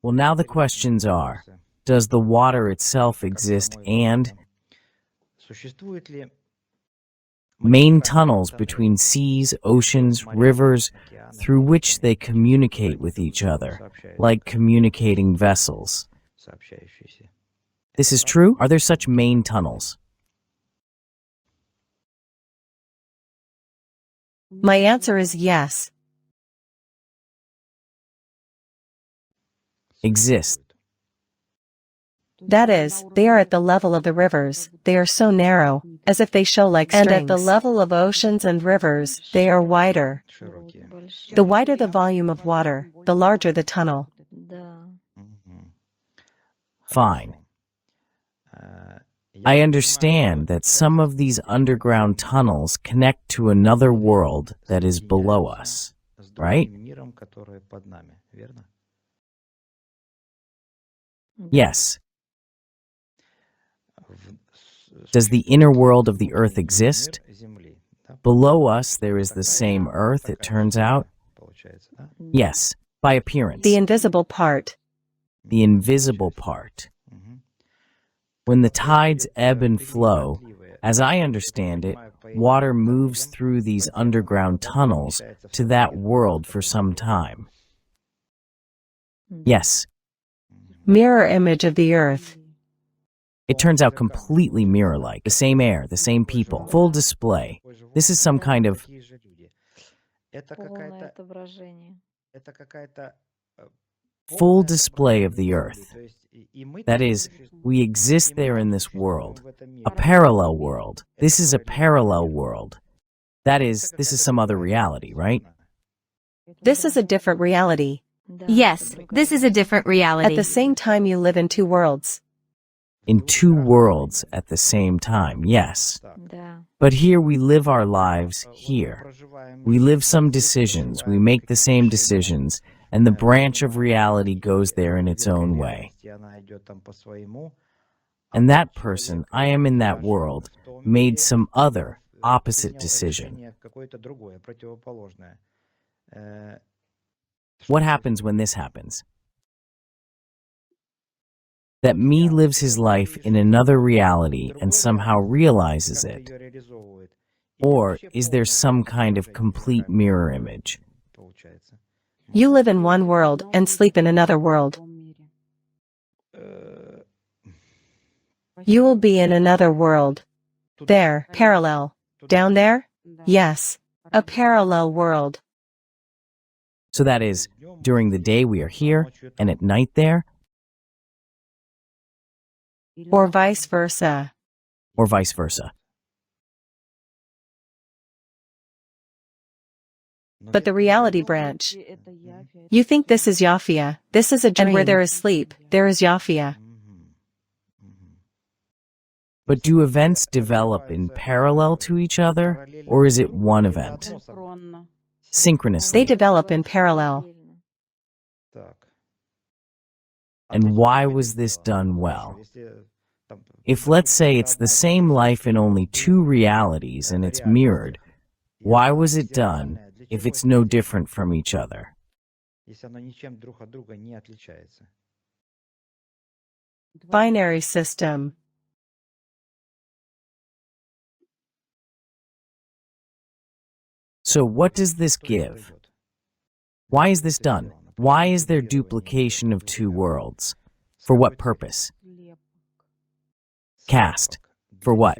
Well, now the questions are, does the water itself exist and main tunnels between seas, oceans, rivers, through which they communicate with each other, like communicating vessels? This is true? Are there such main tunnels? My answer is yes. Exist. That is, they are at the level of the rivers, they are so narrow, as if they show like strings. And at the level of oceans and rivers, they are wider. The wider the volume of water, the larger the tunnel. Fine. I understand that some of these underground tunnels connect to another world that is below us, right? Yes. Does the inner world of the Earth exist? Below us there is the same Earth, it turns out? Yes, by appearance. The invisible part. The invisible part. When the tides ebb and flow, as I understand it, water moves through these underground tunnels to that world for some time. Yes. Mirror image of the Earth. It turns out completely mirror-like. The same air, the same people. Full display. This is some kind of full display of the Earth. That is, we exist there in this world. A parallel world. This is a parallel world. That is, this is some other reality, right? This is a different reality. Yes, this is a different reality. At the same time you live in two worlds. In two worlds at the same time, yes. But here we live our lives here. We live some decisions, we make the same decisions, and the branch of reality goes there in its own way. And that person, I am in that world, made some other, opposite decision. What happens when this happens? That me lives his life in another reality and somehow realizes it? Or is there some kind of complete mirror image? You live in one world and sleep in another world. You will be in another world. There, parallel. Down there? Yes, a parallel world. So that is, during the day we are here, and at night there? Or vice versa. Or vice versa. But the reality branch. You think this is Yafia, this is a dream. And where there is sleep, there is Yafia. But do events develop in parallel to each other, or is it one event? Synchronously. They develop in parallel. And why was this done well? If, let's say, it's the same life in only two realities and it's mirrored, why was it done if it's no different from each other? Binary system. So what does this give? Why is this done? Why is there duplication of two worlds? For what purpose? Cast. For what?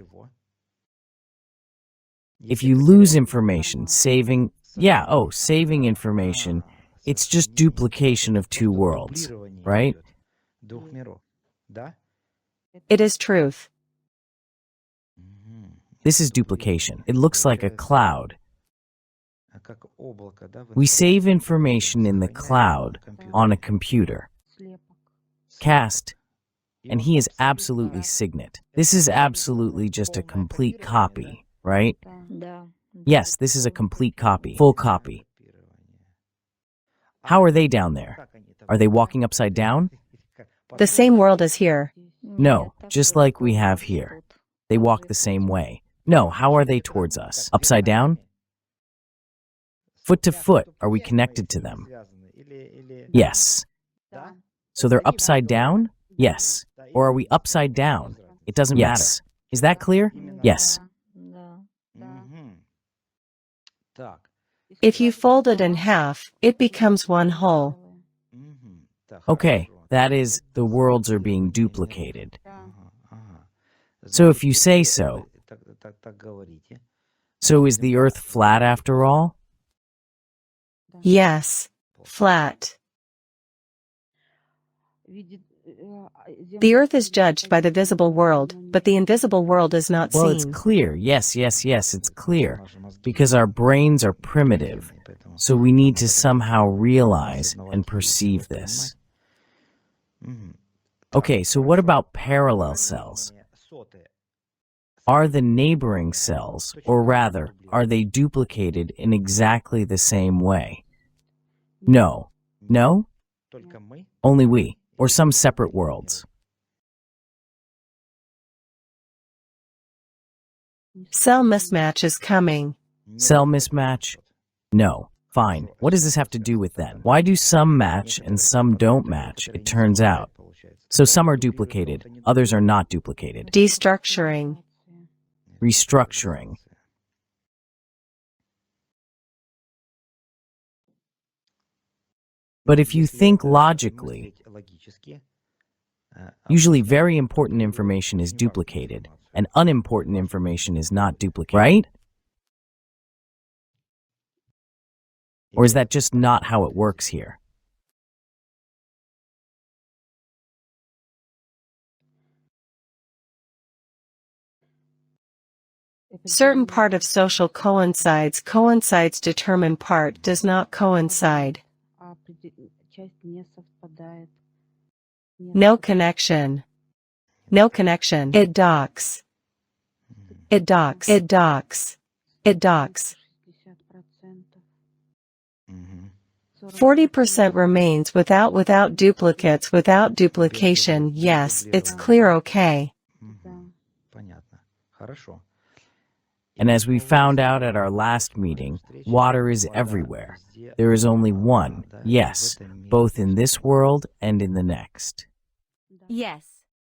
If you lose information, saving information, it's just duplication of two worlds, right? It is truth. This is duplication. It looks like a cloud. We save information in the cloud on a computer. Cast, and he is absolutely Signet. This is absolutely just a complete copy, right? Yes, this is a complete copy, full copy. How are they down there? Are they walking upside down? The same world as here. No, just like we have here. They walk the same way. No, how are they towards us? Upside down? Foot to foot, are we connected to them? Yes. So they're upside down? Yes. Or are we upside down? It doesn't matter. Is that clear? Yes. If you fold it in half, it becomes one whole. Okay, that is, the worlds are being duplicated. So if you say so. So is the Earth flat after all? Yes. Flat. The Earth is judged by the visible world, but the invisible world is not Well, seen. it's clear. Yes, it's clear. Because our brains are primitive. So we need to somehow realize and perceive this. Okay, so what about parallel cells? Are the neighboring cells, or rather, are they duplicated in exactly the same way? No. No? Only we, or some separate worlds. Cell mismatch is coming. Cell mismatch? No. Fine. What does this have to do with then? Why do some match and some don't match, it turns out? So some are duplicated, others are not duplicated. Destructuring. Restructuring. But if you think logically, usually very important information is duplicated, and unimportant information is not duplicated, right? Or is that just not how it works here? Certain part of social coincides determine part does not coincide. No connection. No connection. It docks. It docks. It docks. It docks. 40% remains without duplicates, without duplication. Yes, it's clear, okay. And as we found out at our last meeting, water is everywhere. There is only one, yes, both in this world and in the next. Yes.